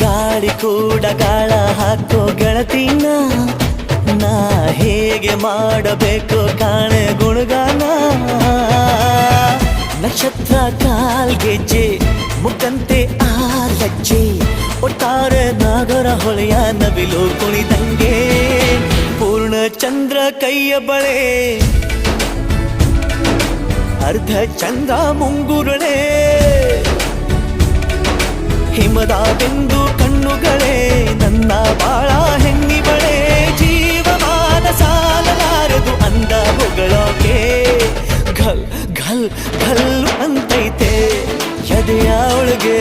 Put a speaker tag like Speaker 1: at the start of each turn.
Speaker 1: ಗಾಳಿ ಕೂಡ ಗಾಳ ಹಾಕೋ ಗೆಳತಿನ ನಾ ಹೇಗೆ ಮಾಡಬೇಕು ಕಾಣೆ ಗುಣಗಾನ ನಕ್ಷತ್ರ ಕಾಲ್ಗೆಜ್ಜೆ ಮುಖಂತೆ ಆಲಜ್ಜೆ ಒಟ್ಟಾರೆ ನಾಗರ ಹೊಳೆಯ ನವಿಲು ಕುಣಿದಂಗೆ ಪೂರ್ಣ ಚಂದ್ರ ಕೈಯ ಬಳೆ ಅರ್ಧ ಚಂದ್ರ ಮುಂಗುರುಳೆ ಹಿಮದ ಬಿಂದು ಕಣ್ಣುಗಳೇ ನನ್ನ ಬಾಳ ಹೆಣ್ಣಿಬಳೆ ಜೀವಮಾನ ಸಾಲಲಾರದು ಅಂದ ಹೊಗಳೋಕೆ ಘಲ್ ಘಲ್ ಘಲ್ ಅಂತೈತೆ ಎದೆಯ ಒಳಗೆ